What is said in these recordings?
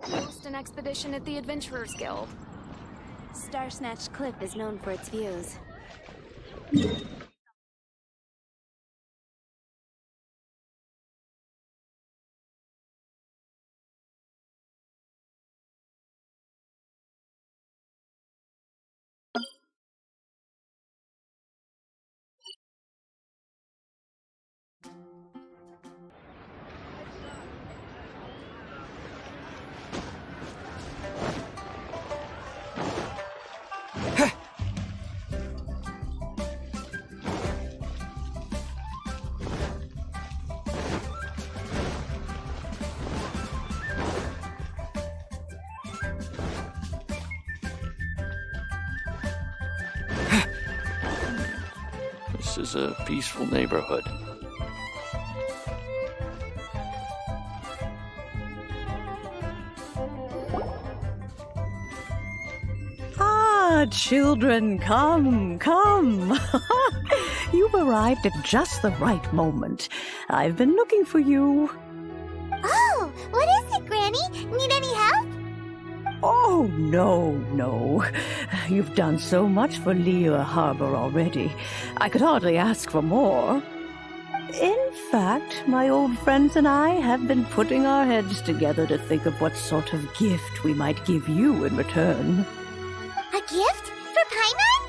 Host an expedition at the Adventurers Guild. Starsnatch Cliff is known for its views. This is a peaceful neighborhood. Ah, children, come, come. You've arrived at just the right moment. I've been looking for you. Oh, what is it, Granny? Need any help? Oh, no. You've done so much for Lea Harbor already. I could hardly ask for more. In fact, my old friends and I have been putting our heads together to think of what sort of gift we might give you in return. A gift? For Paimon?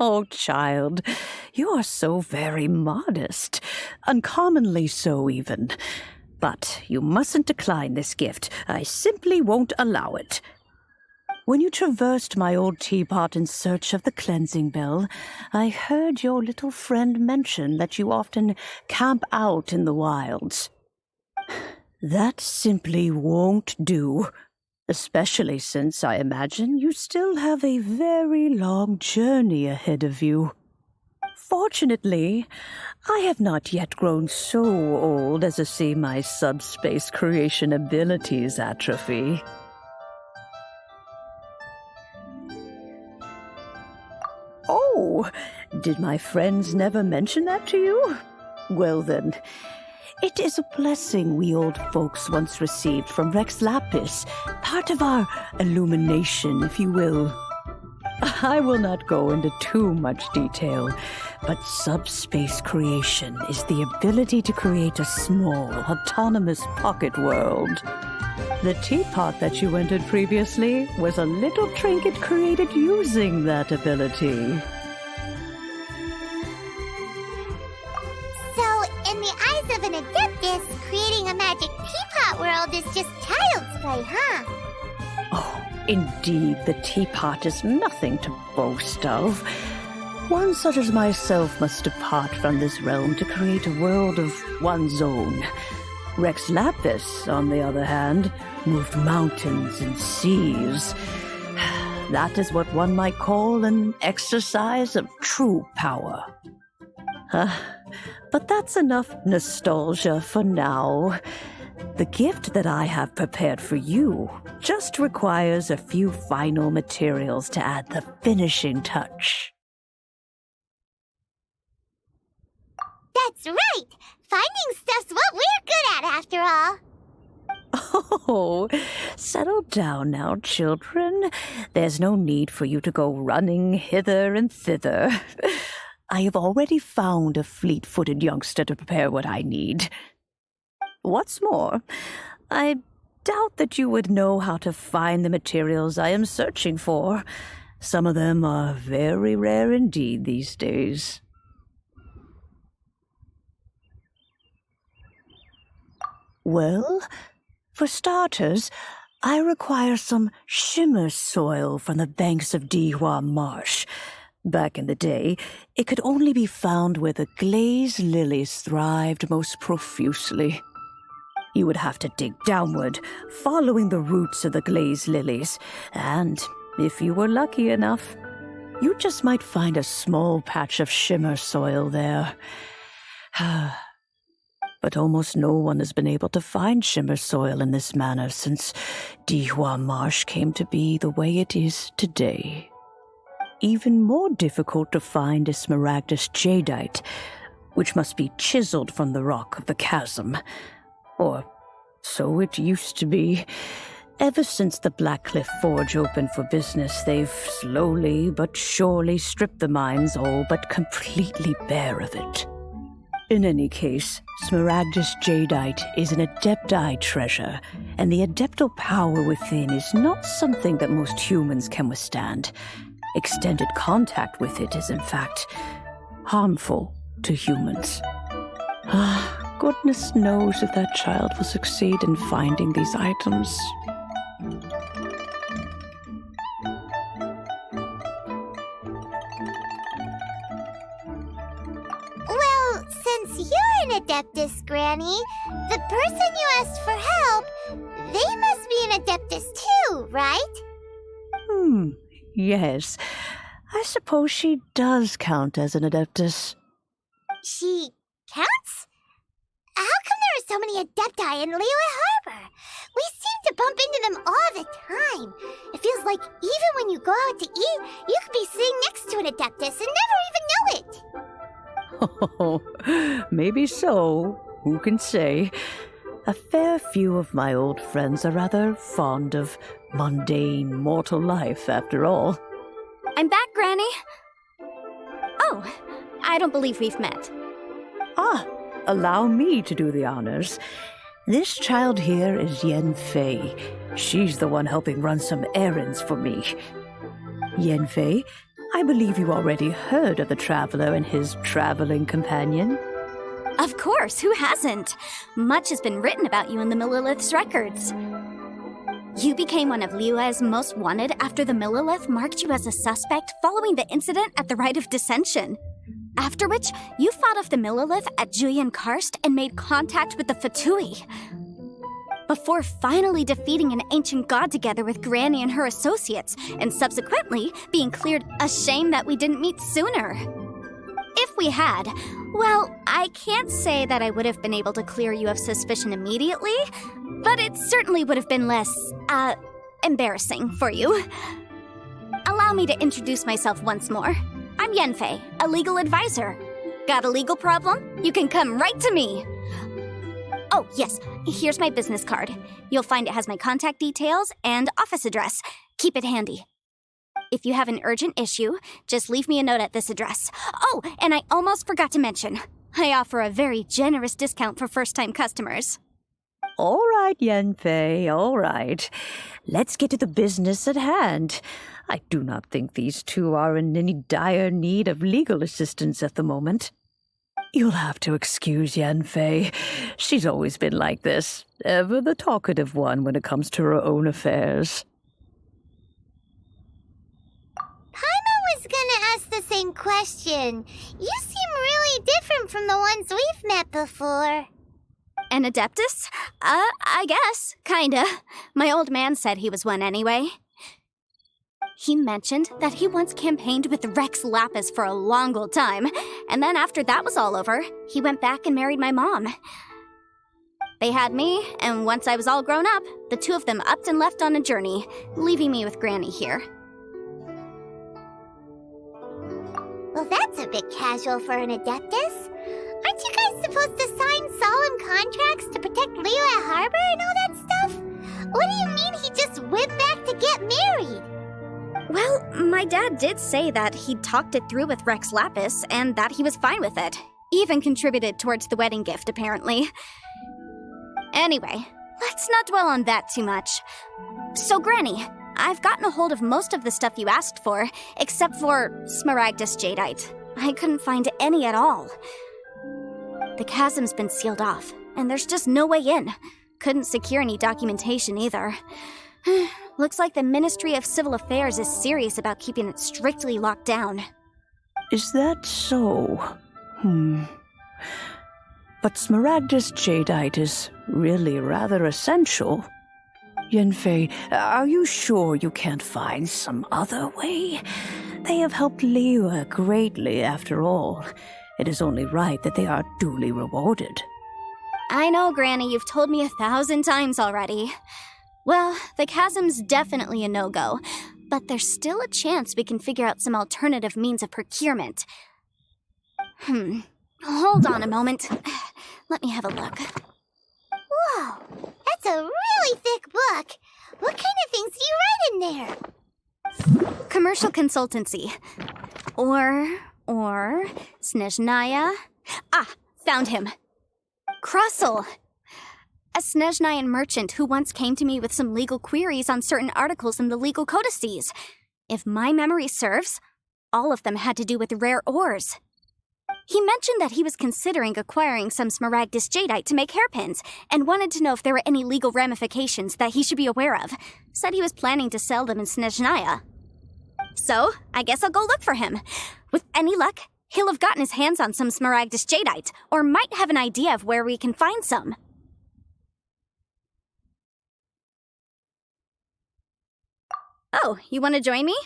Oh, child, you are so very modest. Uncommonly so, even. But you mustn't decline this gift. I simply won't allow it. When you traversed my old teapot in search of the cleansing bell, I heard your little friend mention that you often camp out in the wilds. That simply won't do. Especially since I imagine you still have a very long journey ahead of you. Fortunately, I have not yet grown so old as to see my subspace creation abilities atrophy. Oh, did my friends never mention that to you? Well then, it is a blessing we old folks once received from Rex Lapis, part of our illumination, if you will. I will not go into too much detail, but subspace creation is the ability to create a small, autonomous pocket world. The teapot that you entered previously was a little trinket created using that ability. So, in the eyes of an Adeptus, creating a magic teapot world is just child's play, huh? Oh, indeed, the teapot is nothing to boast of. One such as myself must depart from this realm to create a world of one's own. Rex Lapis, on the other hand, moved mountains and seas. That is what one might call an exercise of true power. But that's enough nostalgia for now. The gift that I have prepared for you just requires a few final materials to add the finishing touch. That's right! Finding stuff's what we're good at, after all. Oh, settle down now, children. There's no need for you to go running hither and thither. I have already found a fleet-footed youngster to prepare what I need. What's more, I doubt that you would know how to find the materials I am searching for. Some of them are very rare indeed these days. Well, for starters, I require some shimmer soil from the banks of Dihua Marsh. Back in the day, it could only be found where the glazed lilies thrived most profusely. You would have to dig downward, following the roots of the glazed lilies, and if you were lucky enough, you just might find a small patch of shimmer soil there. but almost no one has been able to find shimmer soil in this manner since Dihua Marsh came to be the way it is today. Even more difficult to find is smaragdus jadeite, which must be chiseled from the rock of the chasm. Or so it used to be. Ever since the Blackcliff Forge opened for business, they've slowly but surely stripped the mines all but completely bare of it. In any case, smaragdus jadeite is an adepti treasure, and the adeptal power within is not something that most humans can withstand. Extended contact with it is, in fact, harmful to humans. Goodness knows if that child will succeed in finding these items. Well, since you're an Adeptus, Granny, the person you asked for help, they must be an Adeptus too, right? Yes. I suppose she does count as an Adeptus. She counts? How come there are so many Adepti in Liyue Harbor? We seem to bump into them all the time. It feels like even when you go out to eat, you could be sitting next to an Adeptus and never even know it. Oh, maybe so. Who can say? A fair few of my old friends are rather fond of mundane mortal life, after all. I'm back, Granny. Oh, I don't believe we've met. Allow me to do the honors. This child here is Yen Fei. She's the one helping run some errands for me. Yen Fei, I believe you already heard of the traveler and his traveling companion. Of course, who hasn't? Much has been written about you in the Millilith's records. You became one of Liyue's most wanted after the Millilith marked you as a suspect following the incident at the Rite of Dissension. After which, you fought off the Millilith at Julian Karst and made contact with the Fatui. Before finally defeating an ancient god together with Granny and her associates, and subsequently being cleared a shame that we didn't meet sooner. If we had, well, I can't say that I would have been able to clear you of suspicion immediately, but it certainly would have been less, embarrassing for you. Allow me to introduce myself once more. I'm Yenfei, a legal advisor. Got a legal problem? You can come right to me. Oh, yes, here's my business card. You'll find it has my contact details and office address. Keep it handy. If you have an urgent issue, just leave me a note at this address. Oh, and I almost forgot to mention, I offer a very generous discount for first-time customers. All right, Yenfei, all right. Let's get to the business at hand. I do not think these two are in any dire need of legal assistance at the moment. You'll have to excuse Yenfei. She's always been like this, ever the talkative one when it comes to her own affairs. Paimon was gonna ask the same question. You seem really different from the ones we've met before. An Adeptus? I guess. Kinda. My old man said he was one anyway. He mentioned that he once campaigned with Rex Lapis for a long old time, and then after that was all over, he went back and married my mom. They had me, and once I was all grown up, the two of them upped and left on a journey, leaving me with Granny here. Well, that's a bit casual for an Adeptus. Aren't you guys supposed to sign solemn contracts to protect Liyue Harbor and all that stuff? What do you mean he just went back to get married? Well, my dad did say that he'd talked it through with Rex Lapis and that he was fine with it. Even contributed towards the wedding gift, apparently. Anyway, let's not dwell on that too much. So, Granny, I've gotten a hold of most of the stuff you asked for, except for smaragdus jadeite. I couldn't find any at all. The chasm's been sealed off, and there's just no way in. Couldn't secure any documentation either. Looks like the Ministry of Civil Affairs is serious about keeping it strictly locked down. Is that so? But smaragdus jadeite is really rather essential. Yenfei, are you sure you can't find some other way? They have helped Liyue greatly, after all. It is only right that they are duly rewarded. I know, Granny, you've told me 1,000 times already. Well, the chasm's definitely a no-go, but there's still a chance we can figure out some alternative means of procurement. Hold on a moment. Let me have a look. Whoa, that's a really thick book. What kind of things do you write in there? Commercial consultancy. Or Snezhnaya. Ah, found him. Crossel. A Snezhnayan merchant who once came to me with some legal queries on certain articles in the legal codices. If my memory serves, all of them had to do with rare ores. He mentioned that he was considering acquiring some Smaragdus jadeite to make hairpins, and wanted to know if there were any legal ramifications that he should be aware of. Said he was planning to sell them in Snezhnaya. So, I guess I'll go look for him. With any luck, he'll have gotten his hands on some Smaragdus jadeite, or might have an idea of where we can find some. Oh, you want to join me?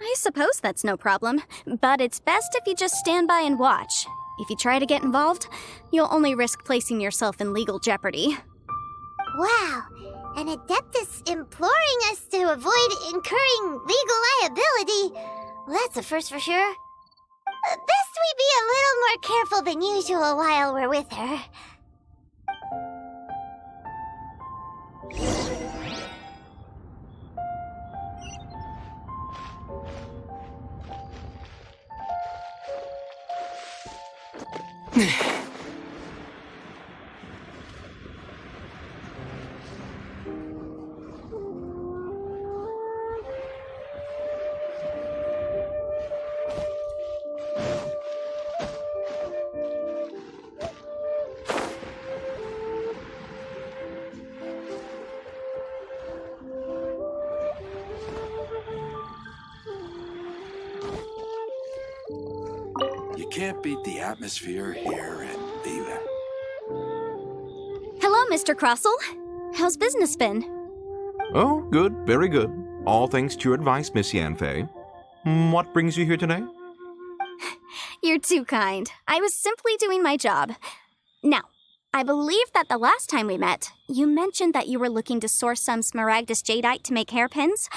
I suppose that's no problem, but it's best if you just stand by and watch. If you try to get involved, you'll only risk placing yourself in legal jeopardy. Wow, an Adeptus imploring us to avoid incurring legal liability. Well, that's a first for sure. Best we be a little more careful than usual while we're with her. You can't beat the atmosphere here in Edlinden. Hello, Mr. Crossel. How's business been? Oh, good, very good. All thanks to your advice, Miss Yanfei. What brings you here today? You're too kind. I was simply doing my job. Now, I believe that the last time we met, you mentioned that you were looking to source some Smaragdus jadeite to make hairpins.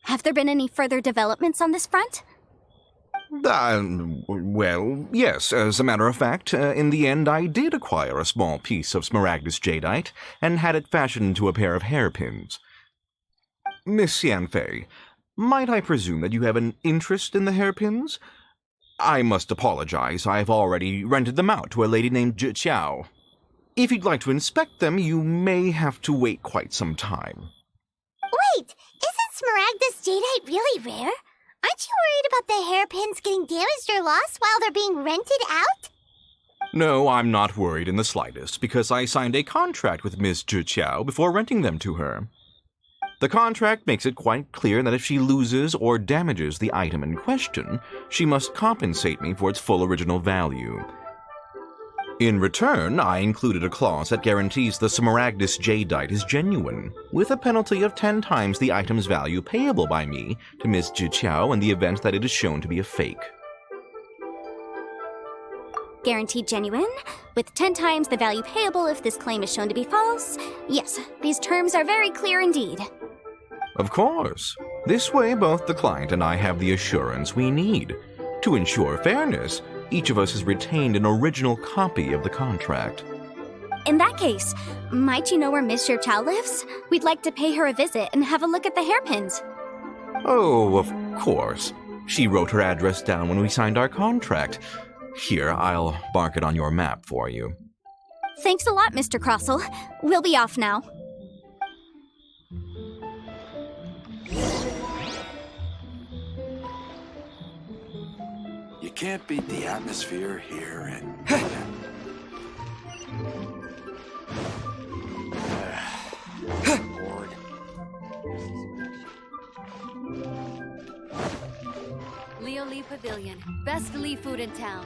Have there been any further developments on this front? Well, yes. As a matter of fact, in the end, I did acquire a small piece of Smaragdus jadeite and had it fashioned into a pair of hairpins. Miss Yanfei, might I presume that you have an interest in the hairpins? I must apologize. I've already rented them out to a lady named Zhi. If you'd like to inspect them, you may have to wait quite some time. Wait, isn't Smaragdus jadeite really rare? Aren't you worried about the hairpins getting damaged or lost while they're being rented out? No, I'm not worried in the slightest, because I signed a contract with Miss Zhi before renting them to her. The contract makes it quite clear that if she loses or damages the item in question, she must compensate me for its full original value. In return, I included a clause that guarantees the Smaragdus jadeite is genuine, with a penalty of 10 times the item's value payable by me to Miss Zhi in the event that it is shown to be a fake. Guaranteed genuine, with 10 times the value payable if this claim is shown to be false. Yes, these terms are very clear indeed. Of course. This way, both the client and I have the assurance we need. To ensure fairness, each of us has retained an original copy of the contract. In that case, might you know where Miss Zhi lives? We'd like to pay her a visit and have a look at the hairpins. Oh, of course. She wrote her address down when we signed our contract. Here, I'll mark it on your map for you. Thanks a lot, Mr. Crossel. We'll be off now. You can't beat the atmosphere here in Edlinden. Bored. Leo Lee Pavilion. Best Lee food in town.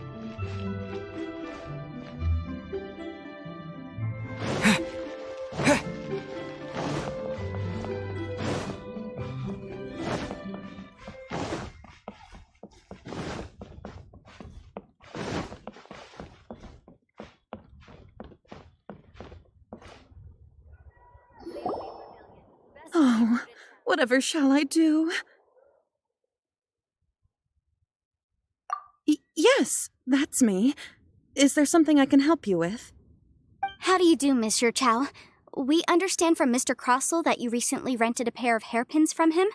Whatever shall I do? Yes, that's me. Is there something I can help you with? How do you do, Monsieur Chow? We understand from Mr. Crossell that you recently rented a pair of hairpins from him.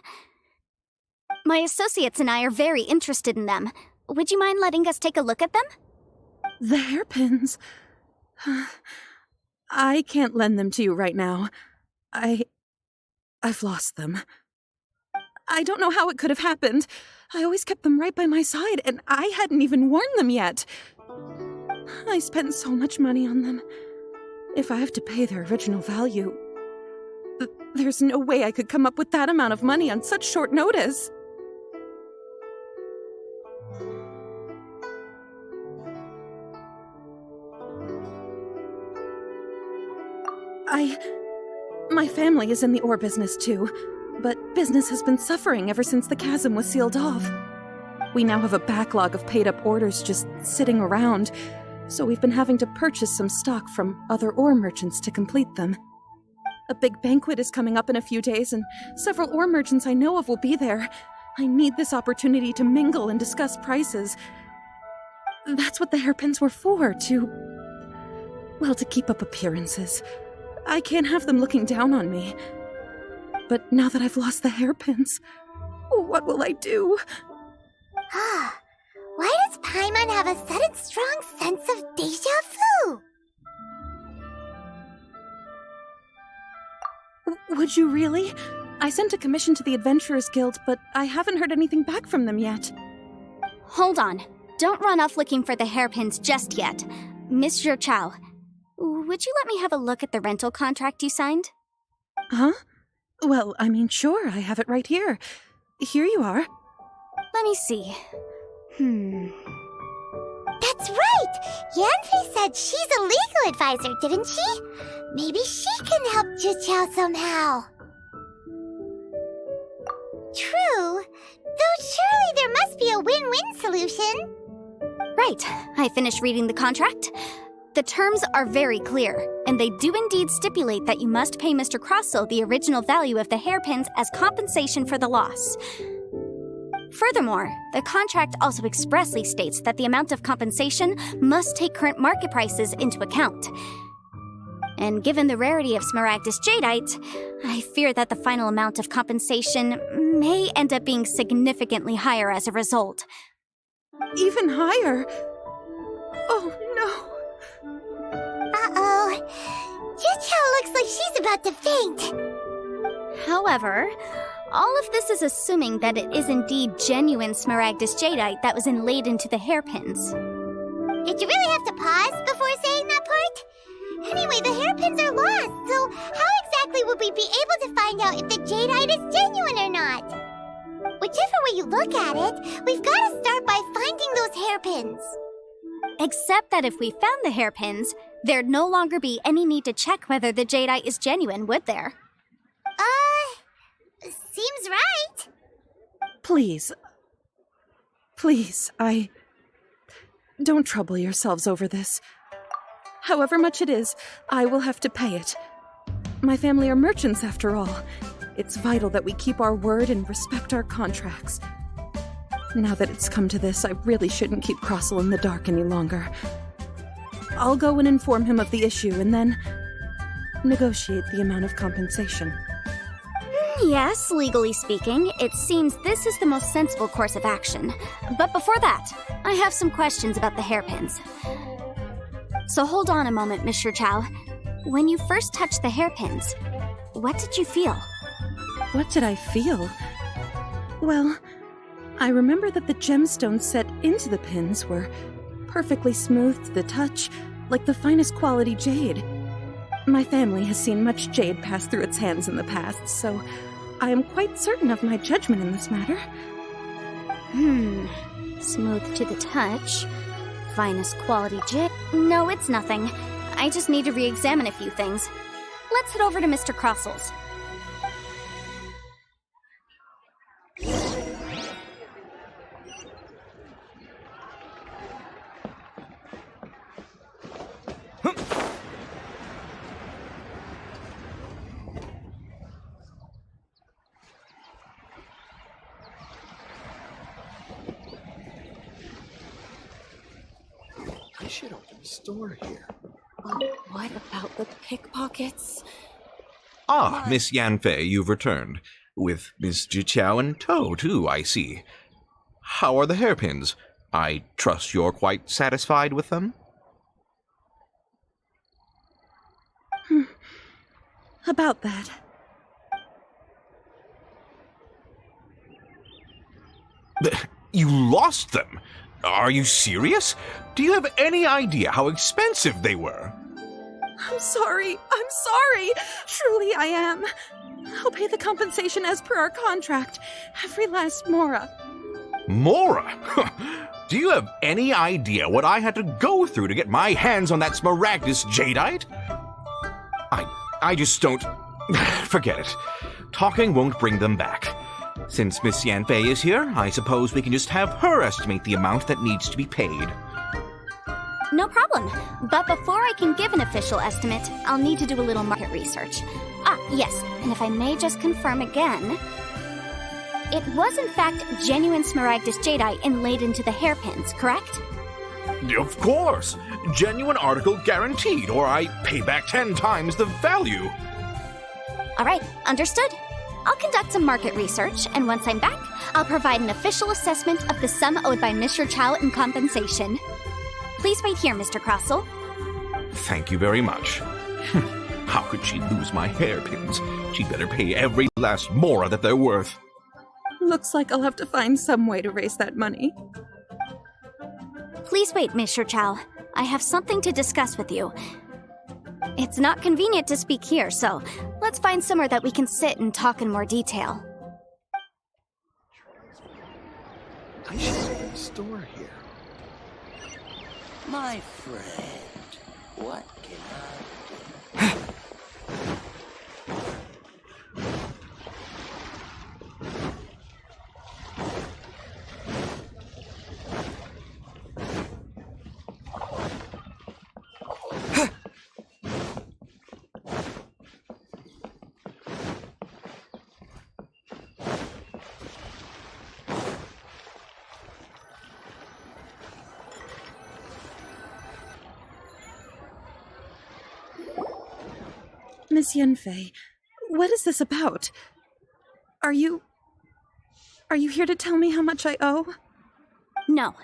My associates and I are very interested in them. Would you mind letting us take a look at them? The hairpins? I can't lend them to you right now. I've lost them. I don't know how it could have happened. I always kept them right by my side, and I hadn't even worn them yet. I spent so much money on them. If I have to pay their original value, there's no way I could come up with that amount of money on such short notice. My family is in the ore business too, but business has been suffering ever since the chasm was sealed off. We now have a backlog of paid-up orders just sitting around, so we've been having to purchase some stock from other ore merchants to complete them. A big banquet is coming up in a few days, and several ore merchants I know of will be there. I need this opportunity to mingle and discuss prices. That's what the hairpins were for, to keep up appearances. I can't have them looking down on me. But now that I've lost the hairpins, what will I do? Why does Paimon have a sudden strong sense of deja vu? Would you really? I sent a commission to the Adventurers Guild, but I haven't heard anything back from them yet. Hold on. Don't run off looking for the hairpins just yet. Monsieur Chow, would you let me have a look at the rental contract you signed? Huh? Well, I mean, sure, I have it right here. Here you are. Let me see. That's right! Yanfei said she's a legal advisor, didn't she? Maybe she can help Juqiao somehow. True, though surely there must be a win-win solution. Right. I finished reading the contract. The terms are very clear, and they do indeed stipulate that you must pay Mr. Crossell the original value of the hairpins as compensation for the loss. Furthermore, the contract also expressly states that the amount of compensation must take current market prices into account. And given the rarity of Smaragdus Jadeite, I fear that the final amount of compensation may end up being significantly higher as a result. Even higher? Oh, no. Uh-oh. Juqiao looks like she's about to faint. However, all of this is assuming that it is indeed genuine Smaragdus Jadeite that was inlaid into the hairpins. Did you really have to pause before saying that part? Anyway, the hairpins are lost, so how exactly would we be able to find out if the jadeite is genuine or not? Whichever way you look at it, we've got to start by finding those hairpins. Except that if we found the hairpins, there'd no longer be any need to check whether the jadeite is genuine, would there? Seems right. Please, don't trouble yourselves over this. However much it is, I will have to pay it. My family are merchants, after all. It's vital that we keep our word and respect our contracts. Now that it's come to this, I really shouldn't keep Crossell in the dark any longer. I'll go and inform him of the issue and then negotiate the amount of compensation. Yes, legally speaking, it seems this is the most sensible course of action. But before that, I have some questions about the hairpins. So hold on a moment, Mr. Chow. When you first touched the hairpins, what did you feel? What did I feel? Well, I remember that the gemstones set into the pins were perfectly smooth to the touch, like the finest quality jade. My family has seen much jade pass through its hands in the past, so I am quite certain of my judgment in this matter. Smooth to the touch. Finest quality jade. No, it's nothing. I just need to re-examine a few things. Let's head over to Mr. Crossell's. I should open a store here. Oh, what about the pickpockets? Ah, Miss Yanfei, you've returned. With Miss Jiqiao in tow, too, I see. How are the hairpins? I trust you're quite satisfied with them? About that. You lost them? Are you serious? Do you have any idea how expensive they were? I'm sorry. Truly I am. I'll pay the compensation as per our contract. Every last mora. Mora? Do you have any idea what I had to go through to get my hands on that Smaragdus jadeite? I just don't... Forget it. Talking won't bring them back. Since Miss Yanfei is here, I suppose we can just have her estimate the amount that needs to be paid. No problem. But before I can give an official estimate, I'll need to do a little market research. Ah, yes, and if I may just confirm again, it was in fact genuine Smaragdus jadeite inlaid into the hairpins, correct? Of course! Genuine article guaranteed, or I pay back 10 times the value. All right, understood. I'll conduct some market research, and once I'm back, I'll provide an official assessment of the sum owed by Mr. Chow in compensation. Please wait here, Mr. Crossell. Thank you very much. How could she lose my hairpins? She'd better pay every last mora that they're worth. Looks like I'll have to find some way to raise that money. Please wait, Mr. Chow. I have something to discuss with you. It's not convenient to speak here, so let's find somewhere that we can sit and talk in more detail. I should open a store here. My friend, what can I do? Miss Yanfei, what is this about? Are you here to tell me how much I owe? No.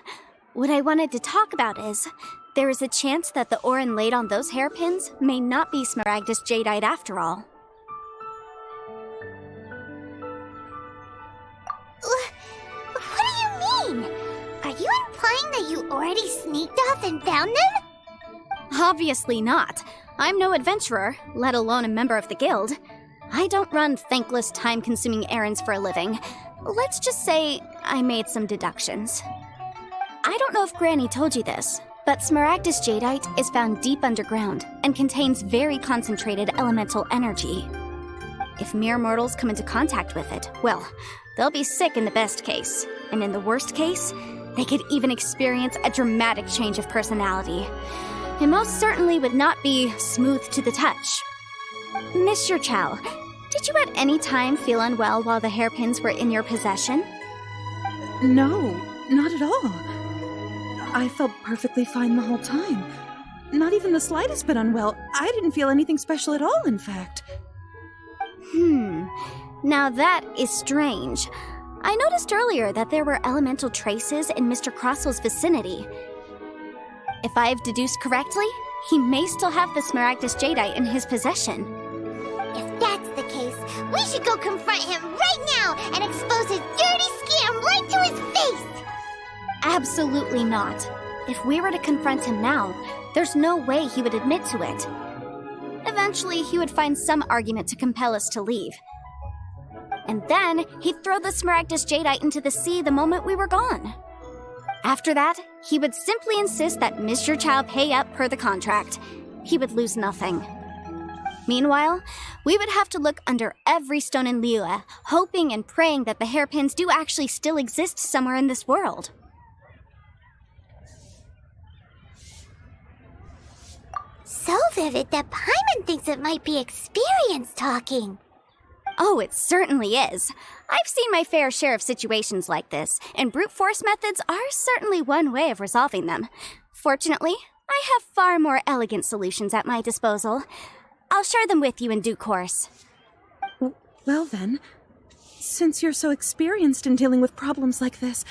What I wanted to talk about is, there is a chance that the ore inlaid on those hairpins may not be Smaragdus jadeite after all. What do you mean? Are you implying that you already sneaked off and found them? Obviously not. I'm no adventurer, let alone a member of the guild. I don't run thankless, time-consuming errands for a living. Let's just say I made some deductions. I don't know if Granny told you this, but Smaragdus jadeite is found deep underground and contains very concentrated elemental energy. If mere mortals come into contact with it, well, they'll be sick in the best case, and in the worst case, they could even experience a dramatic change of personality. It most certainly would not be smooth to the touch. Mr. Chow, did you at any time feel unwell while the hairpins were in your possession? No, not at all. I felt perfectly fine the whole time. Not even the slightest bit unwell. I didn't feel anything special at all, in fact. Now that is strange. I noticed earlier that there were elemental traces in Mr. Crossell's vicinity. If I've deduced correctly, he may still have the Smaragdus jadeite in his possession. If that's the case, we should go confront him right now and expose his dirty scam right to his face! Absolutely not. If we were to confront him now, there's no way he would admit to it. Eventually, he would find some argument to compel us to leave. And then, he'd throw the Smaragdus jadeite into the sea the moment we were gone. After that, he would simply insist that Mr. Chow pay up per the contract. He would lose nothing. Meanwhile, we would have to look under every stone in Liyue, hoping and praying that the hairpins do actually still exist somewhere in this world. So vivid that Paimon thinks it might be experience talking. Oh, it certainly is. I've seen my fair share of situations like this, and brute force methods are certainly one way of resolving them. Fortunately, I have far more elegant solutions at my disposal. I'll share them with you in due course. Well then, since you're so experienced in dealing with problems like this,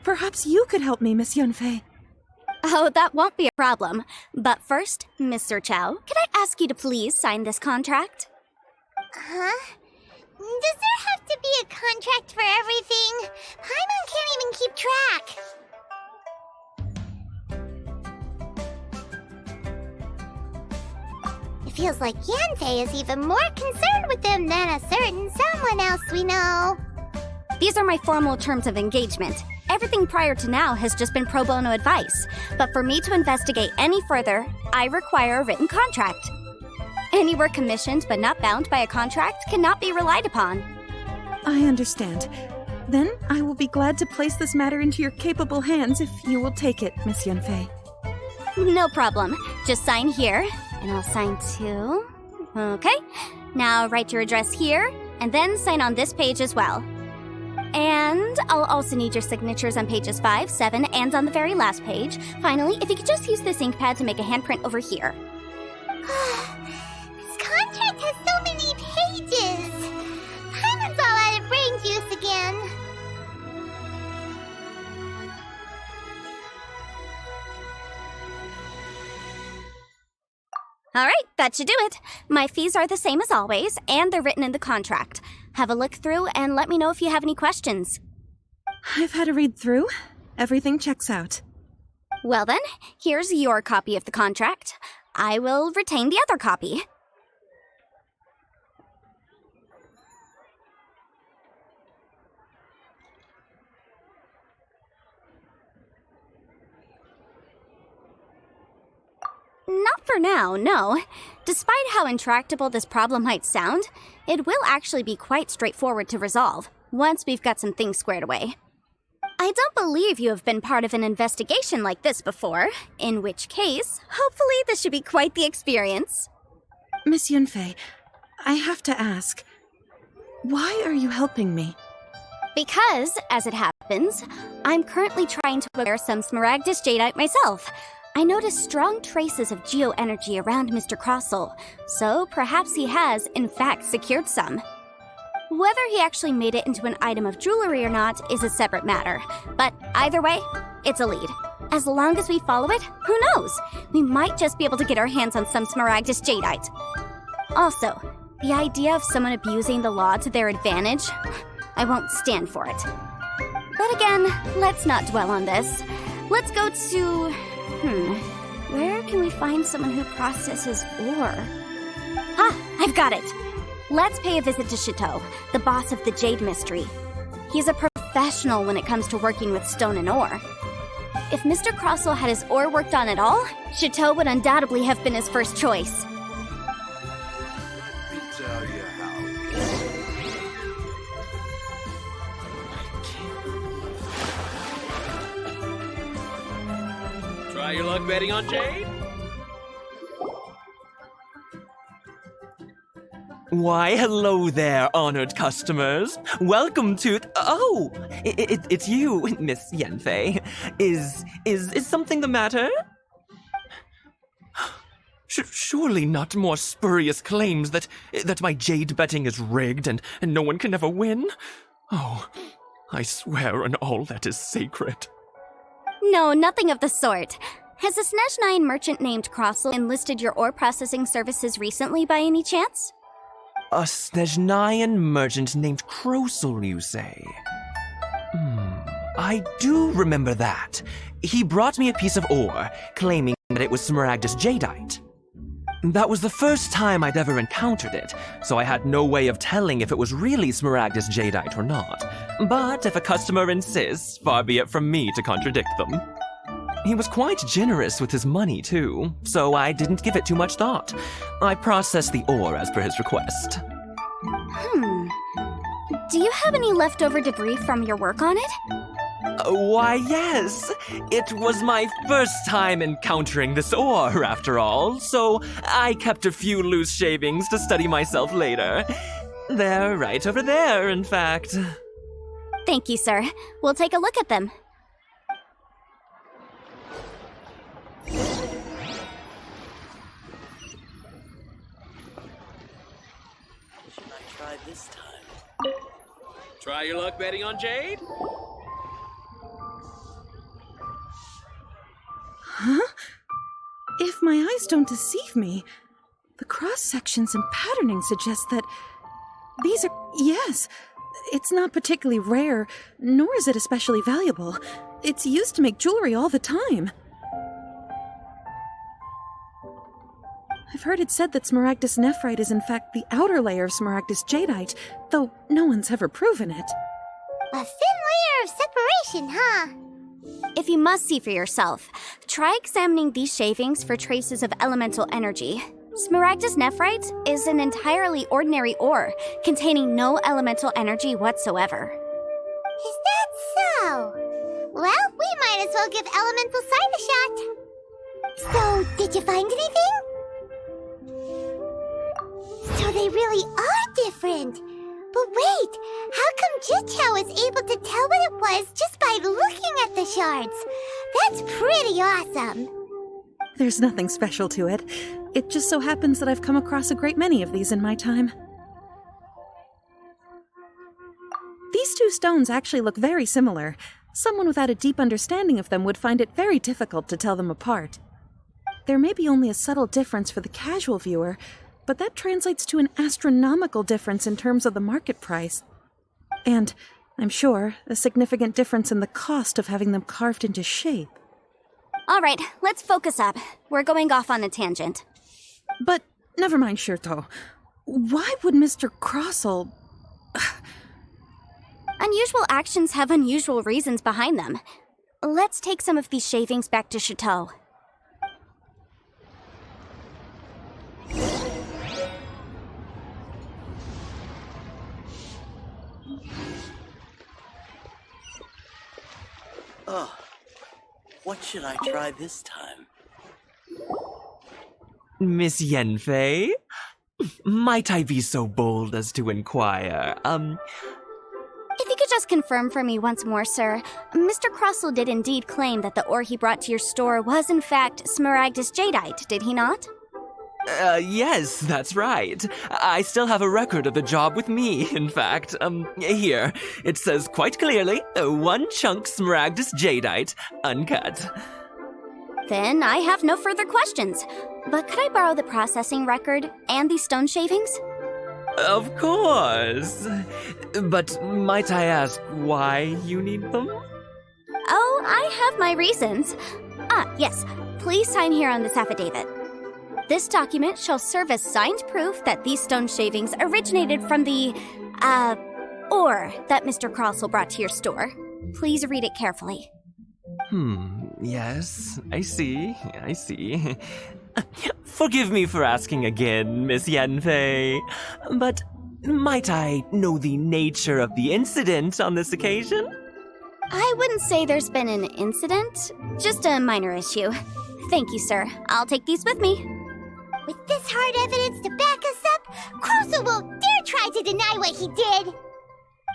perhaps you could help me, Miss Yunfei. Oh, that won't be a problem. But first, Mr. Chow, could I ask you to please sign this contract? Huh? Does there have to be a contract for everything? Paimon can't even keep track. It feels like Yanfei is even more concerned with them than a certain someone else we know. These are my formal terms of engagement. Everything prior to now has just been pro bono advice. But for me to investigate any further, I require a written contract. Any work commissioned but not bound by a contract cannot be relied upon. I understand. Then I will be glad to place this matter into your capable hands if you will take it, Miss Yunfei. No problem. Just sign here, and I'll sign too. Okay. Now write your address here, and then sign on this page as well. And I'll also need your signatures on pages 5, 7, and on the very last page. Finally, if you could just use this ink pad to make a handprint over here. This contract has so many pages. Paimon's all out of brain juice again. All right, that should do it. My fees are the same as always, and they're written in the contract. Have a look through and let me know if you have any questions. I've had a read through. Everything checks out. Well then, here's your copy of the contract. I will retain the other copy. Not for now, no. Despite how intractable this problem might sound, it will actually be quite straightforward to resolve, once we've got some things squared away. I don't believe you have been part of an investigation like this before, in which case, hopefully this should be quite the experience. Miss Yunfei, I have to ask, why are you helping me? Because, as it happens, I'm currently trying to acquire some Smaragdus Jadeite myself. I noticed strong traces of geoenergy around Mr. Crossel, so perhaps he has, in fact, secured some. Whether he actually made it into an item of jewelry or not is a separate matter, but either way, it's a lead. As long as we follow it, who knows? We might just be able to get our hands on some Smaragdus Jadeite. Also, the idea of someone abusing the law to their advantage, I won't stand for it. But again, let's not dwell on this. Let's go to... where can we find someone who processes ore? I've got it! Let's pay a visit to Chateau, the boss of the Jade Mystery. He's a professional when it comes to working with stone and ore. If Mr. Crossel had his ore worked on at all, Chateau would undoubtedly have been his first choice. Let me tell you how. Try your luck betting on Jade? Why, hello there, honored customers. Welcome to... it's you, Miss Yanfei. Is something the matter? Surely not more spurious claims that my jade betting is rigged and no one can ever win? Oh, I swear on all that is sacred. No, nothing of the sort. Has a Snezhnine merchant named Crossel enlisted your ore processing services recently by any chance? A Snezhnine merchant named Crossel, you say? I do remember that. He brought me a piece of ore, claiming that it was Smaragdus Jadeite. That was the first time I'd ever encountered it, so I had no way of telling if it was really Smaragdus Jadeite or not. But if a customer insists, far be it from me to contradict them. He was quite generous with his money, too, so I didn't give it too much thought. I processed the ore as per his request. Do you have any leftover debris from your work on it? Why, yes. It was my first time encountering this ore, after all, so I kept a few loose shavings to study myself later. They're right over there, in fact. Thank you, sir. We'll take a look at them. this time. Try your luck betting on Jade? Huh? If my eyes don't deceive me, the cross-sections and patterning suggest that these are... Yes, it's not particularly rare, nor is it especially valuable. It's used to make jewelry all the time. I've heard it said that Smaragdus nephrite is in fact the outer layer of Smaragdus jadeite, though no one's ever proven it. A thin layer of separation, huh? If you must see for yourself, try examining these shavings for traces of elemental energy. Smaragdus nephrite is an entirely ordinary ore, containing no elemental energy whatsoever. Is that so? Well, we might as well give elemental sight a shot. So, did you find anything? So they really are different. But wait, how come Jichao was able to tell what it was just by looking at the shards? That's pretty awesome. There's nothing special to it. It just so happens that I've come across a great many of these in my time. These two stones actually look very similar. Someone without a deep understanding of them would find it very difficult to tell them apart. There may be only a subtle difference for the casual viewer, but that translates to an astronomical difference in terms of the market price. And, I'm sure, a significant difference in the cost of having them carved into shape. All right, let's focus up. We're going off on a tangent. But, never mind, Shirto. Why would Mr. Crossell... Unusual actions have unusual reasons behind them. Let's take some of these shavings back to Chateau. Oh, what should I try this time? Miss Yanfei? Might I be so bold as to inquire, If you could just confirm for me once more, sir, Mr. Crossell did indeed claim that the ore he brought to your store was in fact Smaragdus jadeite, did he not? Yes, that's right. I still have a record of the job with me, in fact. Here. It says quite clearly, 1 chunk Smaragdus jadeite, uncut. Then I have no further questions. But could I borrow the processing record and these stone shavings? Of course. But might I ask why you need them? Oh, I have my reasons. Yes. Please sign here on this affidavit. This document shall serve as signed proof that these stone shavings originated from the, ore that Mr. Crossell brought to your store. Please read it carefully. Yes, I see. Forgive me for asking again, Miss Yanfei, but might I know the nature of the incident on this occasion? I wouldn't say there's been an incident, just a minor issue. Thank you, sir. I'll take these with me. With this hard evidence to back us up, Crossell won't dare try to deny what he did.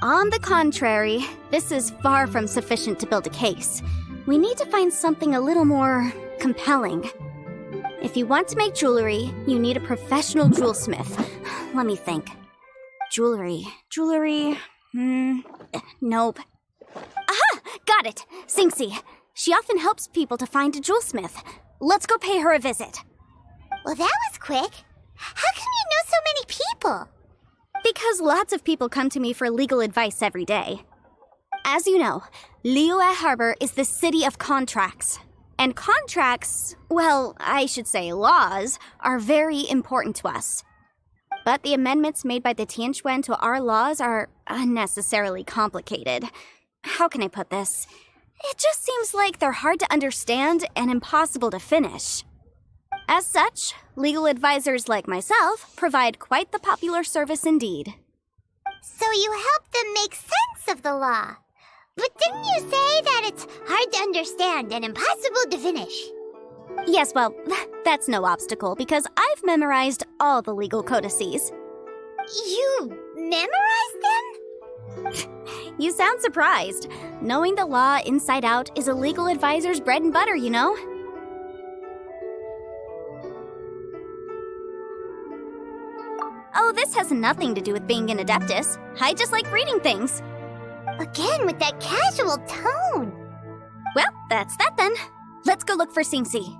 On the contrary, this is far from sufficient to build a case. We need to find something a little more compelling. If you want to make jewelry, you need a professional jewelsmith. Let me think. Jewelry. Nope. Aha! Got it! Singsi. She often helps people to find a jewelsmith. Let's go pay her a visit. Well, that was quick. How come you know so many people? Because lots of people come to me for legal advice every day. As you know, Liyue Harbor is the city of contracts. And contracts, well, I should say laws, are very important to us. But the amendments made by the Tianquan to our laws are unnecessarily complicated. How can I put this? It just seems like they're hard to understand and impossible to finish. As such, legal advisors like myself provide quite the popular service indeed. So you help them make sense of the law. But didn't you say that it's hard to understand and impossible to finish? Yes, well, that's no obstacle because I've memorized all the legal codices. You memorized them? You sound surprised. Knowing the law inside out is a legal advisor's bread and butter, you know? Oh, Although this has nothing to do with being an Adeptus, I just like reading things. Again with that casual tone. Well, that's that then. Let's go look for Singsi.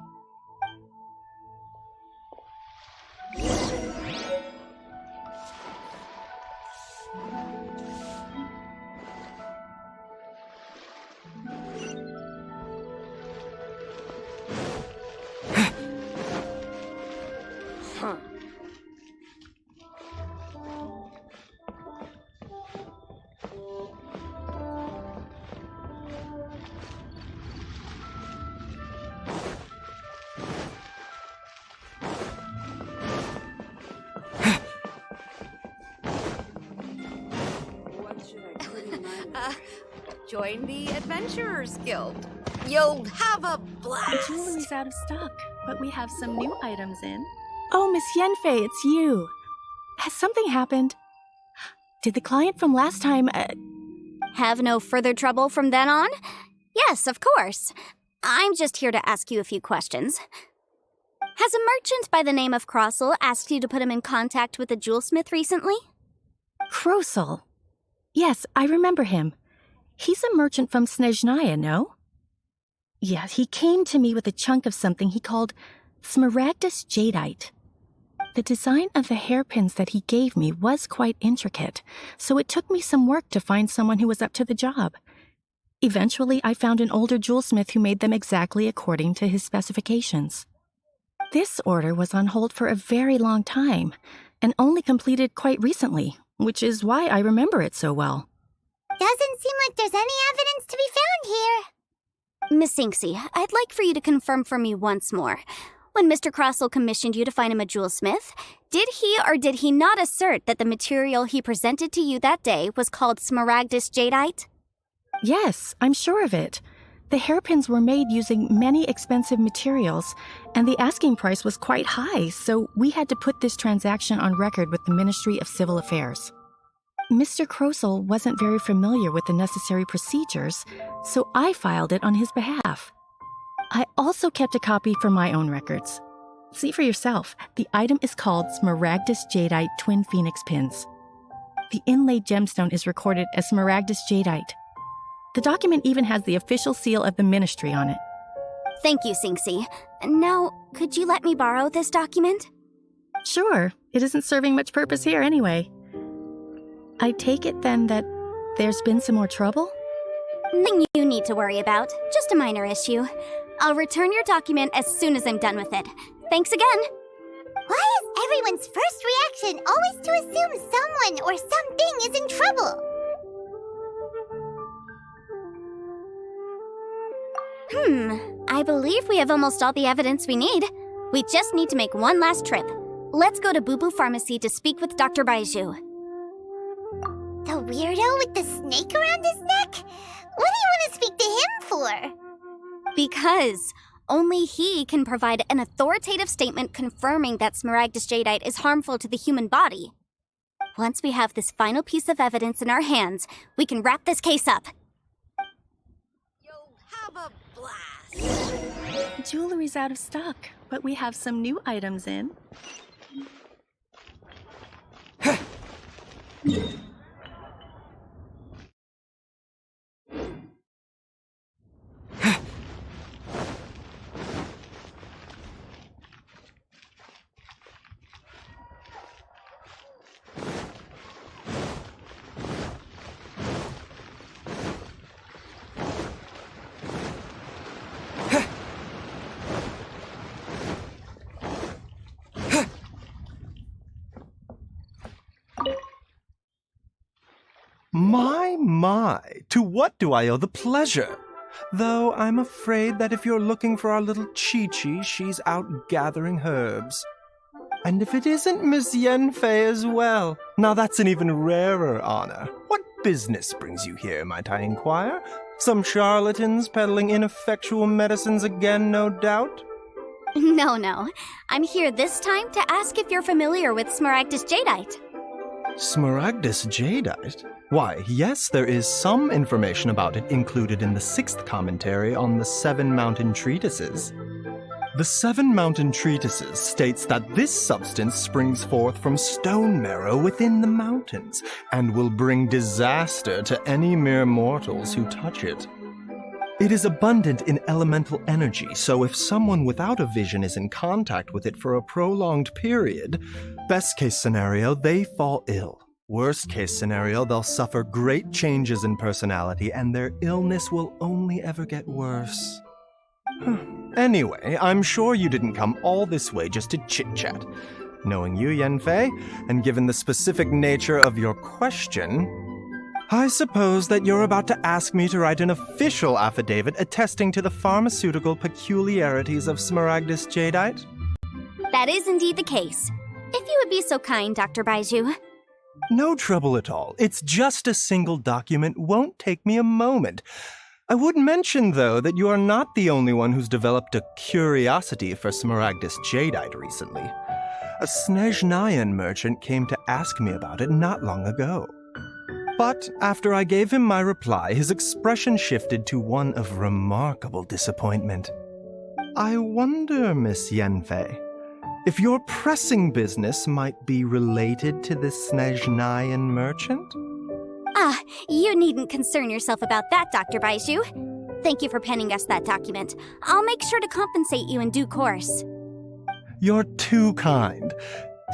Join the Adventurers Guild. You'll have a blast. Jewelry's out of stock, but we have some new items in. Oh, Miss Yenfei, it's you. Has something happened? Did the client from last time, Have no further trouble from then on? Yes, of course. I'm just here to ask you a few questions. Has a merchant by the name of Crossel asked you to put him in contact with a jewelsmith recently? Krosel? Yes, I remember him. He's a merchant from Snezhnaya, no? Yeah, he came to me with a chunk of something he called Smaragdus Jadeite. The design of the hairpins that he gave me was quite intricate, so it took me some work to find someone who was up to the job. Eventually, I found an older jewelsmith who made them exactly according to his specifications. This order was on hold for a very long time, and only completed quite recently, which is why I remember it so well. Doesn't seem like there's any evidence to be found here. Miss Singsi, I'd like for you to confirm for me once more. When Mr. Crossel commissioned you to find him a jewelsmith, did he or did he not assert that the material he presented to you that day was called Smaragdus Jadeite? Yes, I'm sure of it. The hairpins were made using many expensive materials, and the asking price was quite high, so we had to put this transaction on record with the Ministry of Civil Affairs. Mr. Krosel wasn't very familiar with the necessary procedures, so I filed it on his behalf. I also kept a copy for my own records. See for yourself, the item is called Smaragdus Jadeite Twin Phoenix Pins. The inlaid gemstone is recorded as Smaragdus Jadeite. The document even has the official seal of the ministry on it. Thank you, Singsi. Now, could you let me borrow this document? Sure, it isn't serving much purpose here anyway. I take it then that there's been some more trouble? Nothing you need to worry about, just a minor issue. I'll return your document as soon as I'm done with it. Thanks again! Why is everyone's first reaction always to assume someone or something is in trouble? I believe we have almost all the evidence we need. We just need to make one last trip. Let's go to Boo Boo Pharmacy to speak with Dr. Baiju. The weirdo with the snake around his neck? What do you want to speak to him for? Because only he can provide an authoritative statement confirming that Smaragdus Jadeite is harmful to the human body. Once we have this final piece of evidence in our hands, we can wrap this case up. You'll have a blast. Jewelry's out of stock, but we have some new items in. My, to what do I owe the pleasure? Though I'm afraid that if you're looking for our little Chi-Chi, she's out gathering herbs. And if it isn't Miss Yenfei as well, now that's an even rarer honor. What business brings you here, might I inquire? Some charlatans peddling ineffectual medicines again, no doubt? No. I'm here this time to ask if you're familiar with Smaragdus Jadeite. Smaragdus Jadeite? Why, yes, there is some information about it included in the 6th commentary on the 7 mountain treatises. The Seven Mountain Treatises states that this substance springs forth from stone marrow within the mountains, and will bring disaster to any mere mortals who touch it. It is abundant in elemental energy, so if someone without a vision is in contact with it for a prolonged period, best case scenario, they fall ill. Worst case scenario, they'll suffer great changes in personality, and their illness will only ever get worse. Anyway, I'm sure you didn't come all this way just to chit-chat. Knowing you, Yanfei, and given the specific nature of your question, I suppose that you're about to ask me to write an official affidavit attesting to the pharmaceutical peculiarities of Smaragdus jadeite? That is indeed the case. If you would be so kind, Dr. Baiju. No trouble at all. It's just a single document. Won't take me a moment. I would mention, though, that you are not the only one who's developed a curiosity for Smaragdus jadeite recently. A Snezhnayan merchant came to ask me about it not long ago. But after I gave him my reply, his expression shifted to one of remarkable disappointment. I wonder, Miss Yanfei, if your pressing business might be related to this Snezhnayan merchant? You needn't concern yourself about that, Dr. Baiju. Thank you for penning us that document. I'll make sure to compensate you in due course. You're too kind.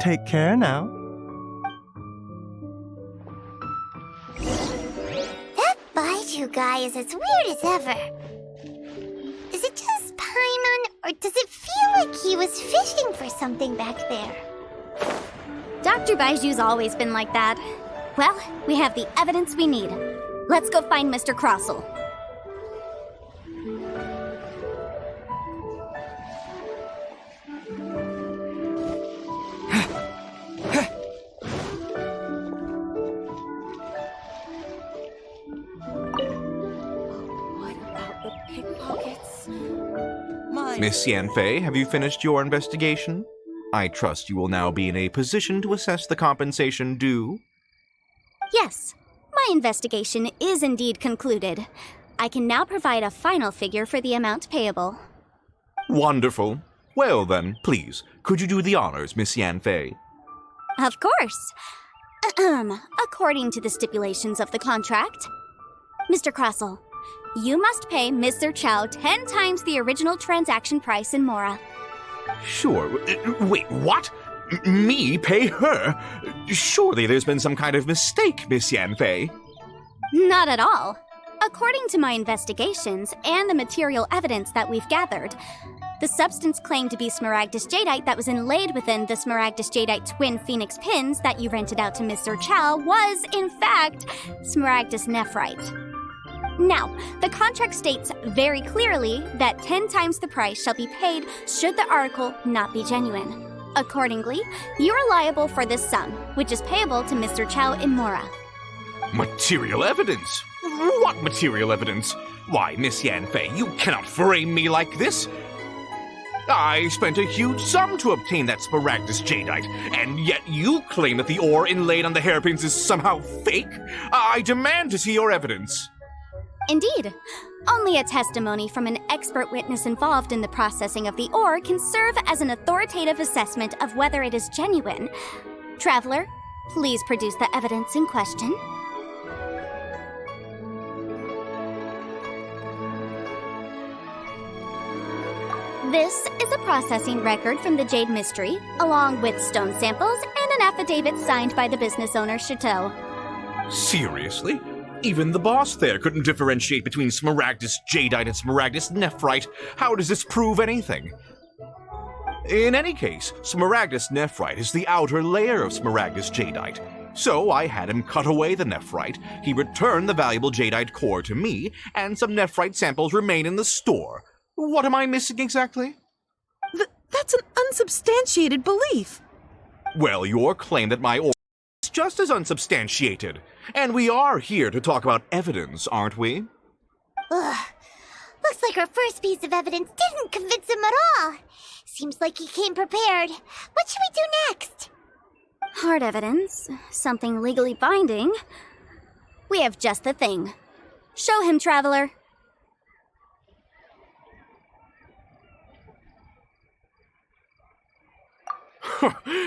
Take care now. That Baiju guy is as weird as ever. Is it just Paimon, or does it feel like he was fishing for something back there? Dr. Baiju's always been like that. Well, we have the evidence we need. Let's go find Mr. Crossell. What about the pickpockets? Miss Yanfei, have you finished your investigation? I trust you will now be in a position to assess the compensation due. Yes, my investigation is indeed concluded. I can now provide a final figure for the amount payable. Wonderful. Well then, please, could you do the honors, Miss Yanfei? Of course. According to the stipulations of the contract, Mr. Crossell, you must pay Mr. Chow 10 times the original transaction price in Mora. Sure. Wait, what? Me pay her? Surely there's been some kind of mistake, Miss Yanfei. Not at all. According to my investigations and the material evidence that we've gathered, the substance claimed to be Smaragdus jadeite that was inlaid within the Smaragdus jadeite twin phoenix pins that you rented out to Mr. Chow was, in fact, Smaragdus nephrite. Now, the contract states very clearly that 10 times the price shall be paid should the article not be genuine. Accordingly, you are liable for this sum, which is payable to Mr. Chow in Mora. Material evidence? What material evidence? Why, Miss Yanfei, you cannot frame me like this. I spent a huge sum to obtain that Smaragdus jadeite, and yet you claim that the ore inlaid on the hairpins is somehow fake? I demand to see your evidence. Indeed. Only a testimony from an expert witness involved in the processing of the ore can serve as an authoritative assessment of whether it is genuine. Traveler, please produce the evidence in question. This is a processing record from the Jade Mystery, along with stone samples and an affidavit signed by the business owner, Chateau. Seriously? Even the boss there couldn't differentiate between Smaragdus jadeite and Smaragdus nephrite. How does this prove anything? In any case, Smaragdus nephrite is the outer layer of Smaragdus jadeite. So I had him cut away the nephrite, he returned the valuable jadeite core to me, and some nephrite samples remain in the store. What am I missing exactly? That's an unsubstantiated belief. Well, your claim that my ore is just as unsubstantiated. And we are here to talk about evidence, aren't we? Ugh. Looks like our first piece of evidence didn't convince him at all. Seems like he came prepared. What should we do next? Hard evidence, something legally binding. We have just the thing. Show him, Traveler.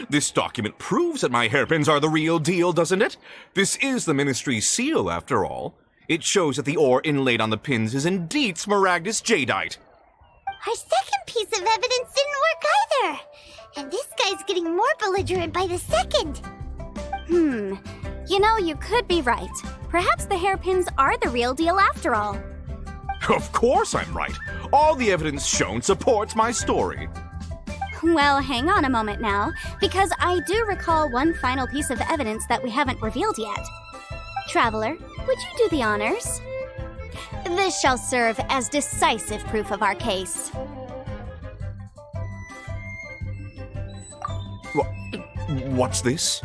This document proves that my hairpins are the real deal, doesn't it? This is the Ministry's seal, after all. It shows that the ore inlaid on the pins is indeed Smaragdus jadeite. Our second piece of evidence didn't work either. And this guy's getting more belligerent by the second. You know, you could be right. Perhaps the hairpins are the real deal after all. Of course I'm right. All the evidence shown supports my story. Well, hang on a moment now, because I do recall one final piece of evidence that we haven't revealed yet. Traveler, would you do the honors? This shall serve as decisive proof of our case. What's this?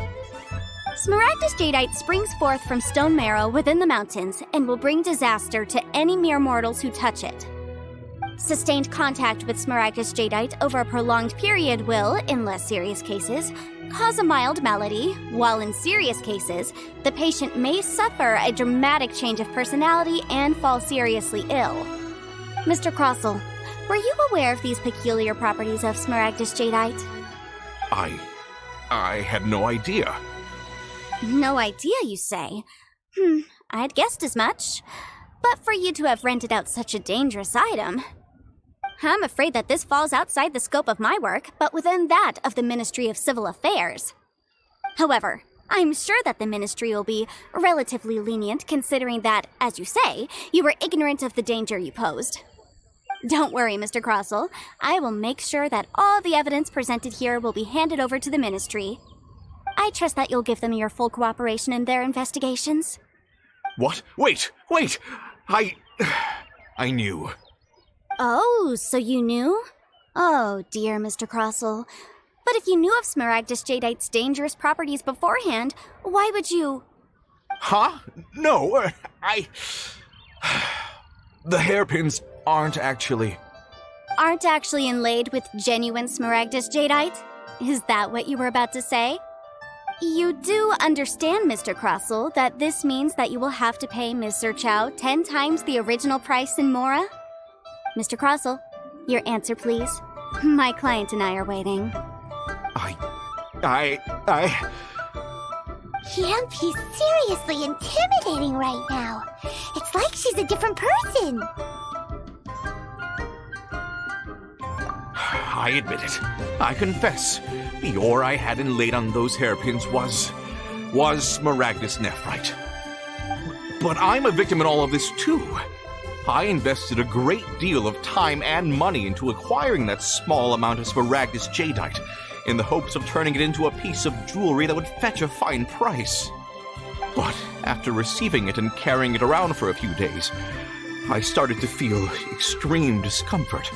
Smaragdus jadeite springs forth from stone marrow within the mountains and will bring disaster to any mere mortals who touch it. Sustained contact with Smaragdus jadeite over a prolonged period will, in less serious cases, cause a mild malady, while in serious cases, the patient may suffer a dramatic change of personality and fall seriously ill. Mr. Crossell, were you aware of these peculiar properties of Smaragdus jadeite? I had no idea. No idea, you say? I'd guessed as much. But for you to have rented out such a dangerous item... I'm afraid that this falls outside the scope of my work, but within that of the Ministry of Civil Affairs. However, I'm sure that the Ministry will be relatively lenient considering that, as you say, you were ignorant of the danger you posed. Don't worry, Mr. Crossell. I will make sure that all the evidence presented here will be handed over to the Ministry. I trust that you'll give them your full cooperation in their investigations. What? Wait! I knew. Oh, so you knew? Oh, dear Mr. Crossell. But if you knew of Smaragdus jadeite's dangerous properties beforehand, why would you... Huh? No, The hairpins aren't actually inlaid with genuine Smaragdus jadeite? Is that what you were about to say? You do understand, Mr. Crossell, that this means that you will have to pay Ms. Zerchow 10 times the original price in Mora? Mr. Crossell, your answer, please. My client and I are waiting. Yampy's seriously intimidating right now. It's like she's a different person. I admit it. I confess. The ore I had inlaid on those hairpins was Smaragdus nephrite. But I'm a victim in all of this too. I invested a great deal of time and money into acquiring that small amount of Smaragdus jadeite in the hopes of turning it into a piece of jewelry that would fetch a fine price. But after receiving it and carrying it around for a few days, I started to feel extreme discomfort.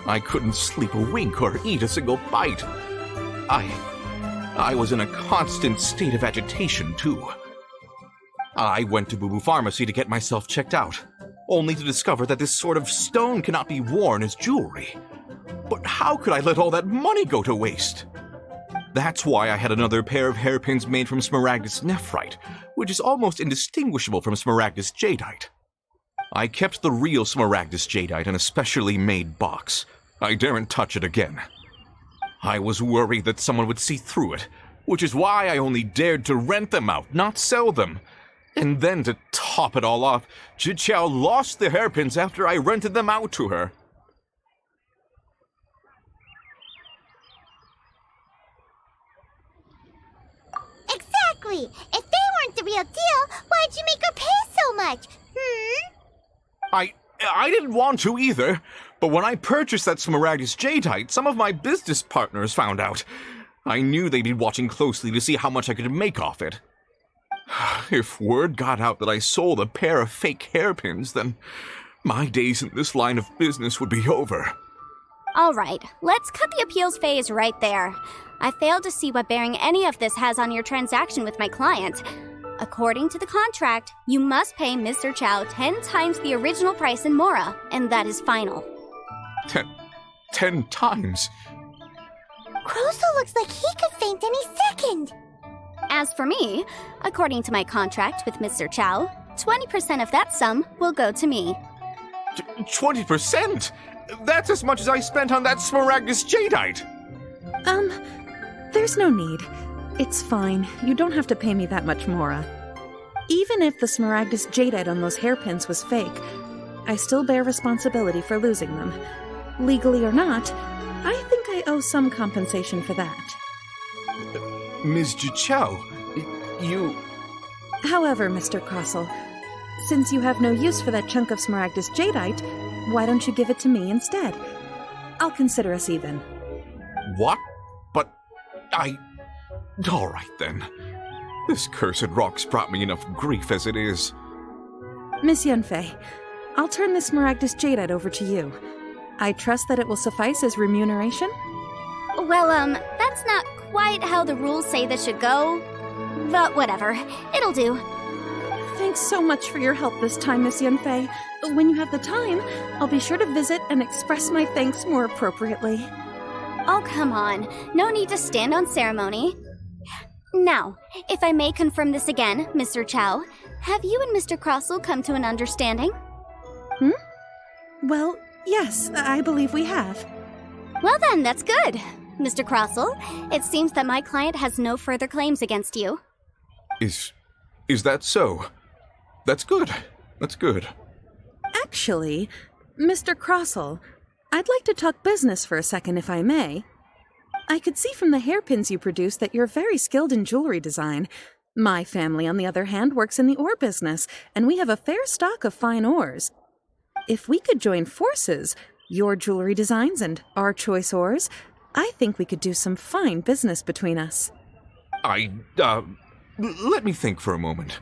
I couldn't sleep a wink or eat a single bite. I was in a constant state of agitation, too. I went to Boo Boo Pharmacy to get myself checked out, only to discover that this sort of stone cannot be worn as jewelry. But how could I let all that money go to waste? That's why I had another pair of hairpins made from Smaragdus nephrite, which is almost indistinguishable from Smaragdus jadeite. I kept the real Smaragdus jadeite in a specially made box. I daren't touch it again. I was worried that someone would see through it, which is why I only dared to rent them out, not sell them. And then to top it all off, Zhiqiao lost the hairpins after I rented them out to her. Exactly! If they weren't the real deal, why'd you make her pay so much? I didn't want to either, but when I purchased that Smaragdus jadeite, some of my business partners found out. I knew they'd be watching closely to see how much I could make off it. If word got out that I sold a pair of fake hairpins, then my days in this line of business would be over. All right, let's cut the appeals phase right there. I failed to see what bearing any of this has on your transaction with my client. According to the contract, you must pay Mr. Chow 10 times the original price in Mora, and that is final. 10 times? Crossell looks like he could faint any second. As for me, according to my contract with Mr. Chow, 20% of that sum will go to me. 20%? That's as much as I spent on that Smaragdus jadeite! There's no need. It's fine. You don't have to pay me that much, Mora. Even if the Smaragdus jadeite on those hairpins was fake, I still bear responsibility for losing them. Legally or not, I think I owe some compensation for that. Ms. Jichao, you... However, Mr. Crossell, since you have no use for that chunk of Smaragdus jadeite, why don't you give it to me instead? I'll consider us even. What? But all right, then. This cursed rock's brought me enough grief as it is. Miss Yunfei, I'll turn the Smaragdus jadeite over to you. I trust that it will suffice as remuneration? Well, that's not quite how the rules say this should go. But whatever. It'll do. Thanks so much for your help this time, Miss Yunfei. When you have the time, I'll be sure to visit and express my thanks more appropriately. Oh, come on. No need to stand on ceremony. Now, if I may confirm this again, Mr. Chow, have you and Mr. Crossell come to an understanding? Well, yes, I believe we have. Well then, that's good. Mr. Crossell, it seems that my client has no further claims against you. Is that so? That's good. That's good. Actually, Mr. Crossell, I'd like to talk business for a second, if I may. I could see from the hairpins you produce that you're very skilled in jewelry design. My family, on the other hand, works in the ore business, and we have a fair stock of fine ores. If we could join forces, your jewelry designs and our choice ores, I think we could do some fine business between us. Let me think for a moment.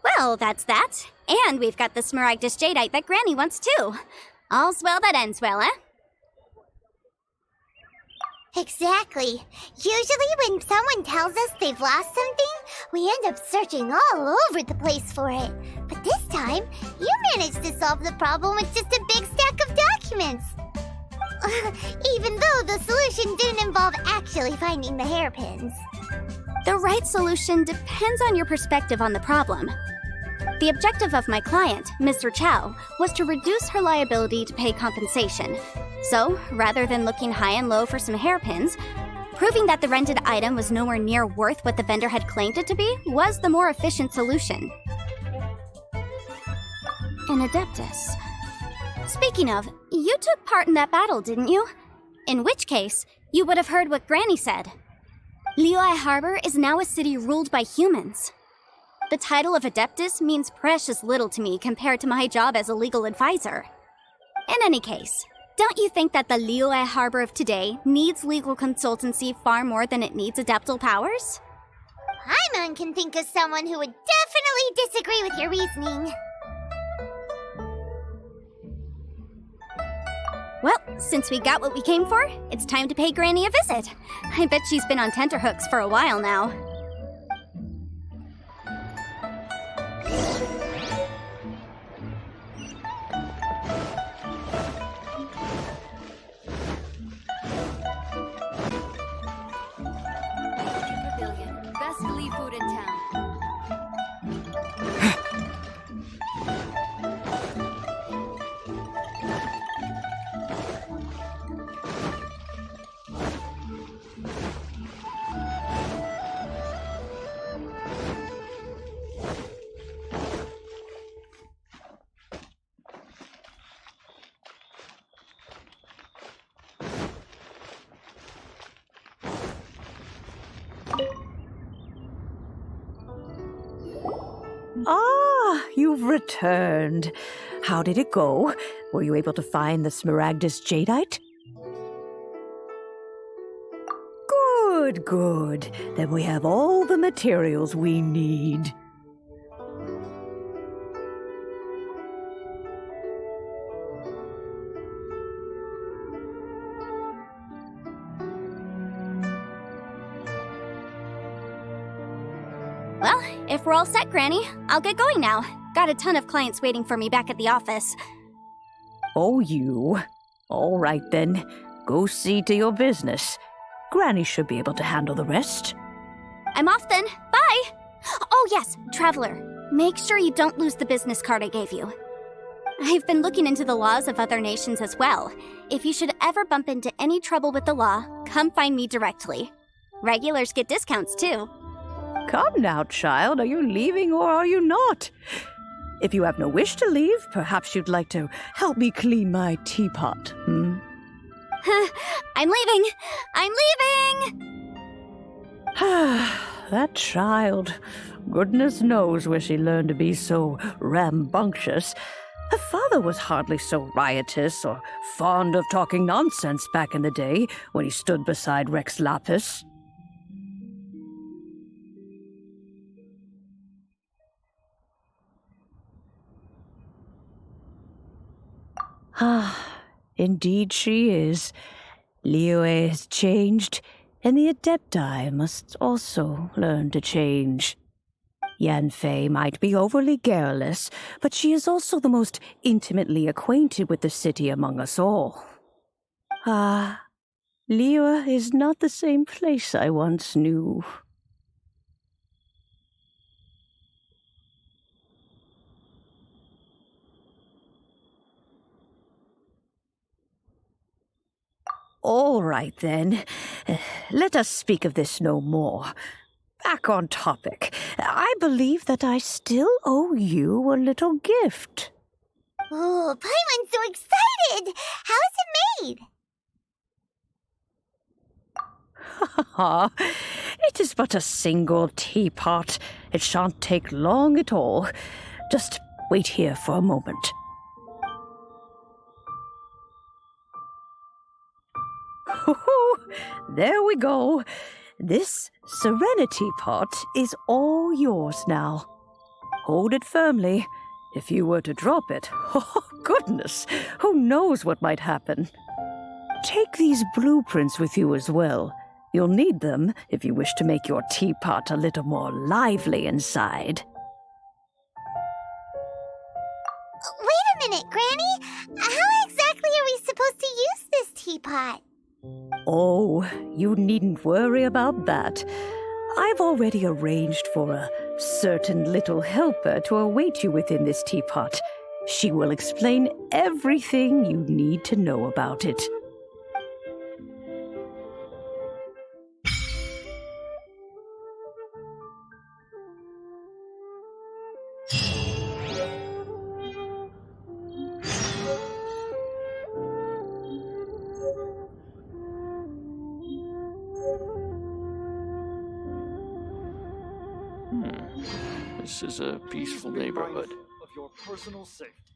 Well, that's that. And we've got the Smaragdus jadeite that Granny wants too. All's well that ends well, eh? Exactly. Usually when someone tells us they've lost something, we end up searching all over the place for it. But this time, you managed to solve the problem with just a big stack of documents. Even though the solution didn't involve actually finding the hairpins. The right solution depends on your perspective on the problem. The objective of my client, Mr. Chow, was to reduce her liability to pay compensation. So, rather than looking high and low for some hairpins, proving that the rented item was nowhere near worth what the vendor had claimed it to be was the more efficient solution. An Adeptus. Speaking of, you took part in that battle, didn't you? In which case, you would have heard what Granny said. Liyue Harbor is now a city ruled by humans. The title of Adeptus means precious little to me compared to my job as a legal advisor. In any case, don't you think that the Liyue Harbor of today needs legal consultancy far more than it needs adeptal powers? Paimon can think of someone who would definitely disagree with your reasoning. Well, since we got what we came for, it's time to pay Granny a visit. I bet she's been on tenterhooks for a while now. Best Lee food in town. Ah, you've returned. How did it go? Were you able to find the Smaragdus jadeite? Good, good. Then we have all the materials we need. Well, if we're all set, Granny, I'll get going now. Got a ton of clients waiting for me back at the office. Oh, you. All right, then. Go see to your business. Granny should be able to handle the rest. I'm off then. Bye! Oh yes, Traveler. Make sure you don't lose the business card I gave you. I've been looking into the laws of other nations as well. If you should ever bump into any trouble with the law, come find me directly. Regulars get discounts too. Come now, child. Are you leaving or are you not? If you have no wish to leave, perhaps you'd like to help me clean my teapot, hmm? I'm leaving! I'm leaving! That child. Goodness knows where she learned to be so rambunctious. Her father was hardly so riotous or fond of talking nonsense back in the day when he stood beside Rex Lapis. Ah, indeed she is. Liyue has changed, and the Adepti must also learn to change. Yanfei might be overly garrulous, but she is also the most intimately acquainted with the city among us all. Ah, Liyue is not the same place I once knew. All right, then. Let us speak of this no more. Back on topic. I believe that I still owe you a little gift. Oh, Paimon's so excited! How is it made? It is but a single teapot. It shan't take long at all. Just wait here for a moment. There we go. This Serenity Pot is all yours now. Hold it firmly. If you were to drop it, oh goodness, who knows what might happen. Take these blueprints with you as well. You'll need them if you wish to make your teapot a little more lively inside. Wait a minute, Granny! How exactly are we supposed to use this teapot? Oh, you needn't worry about that. I've already arranged for a certain little helper to await you within this teapot. She will explain everything you need to know about it. This is a peaceful neighborhood. Of your personal safety.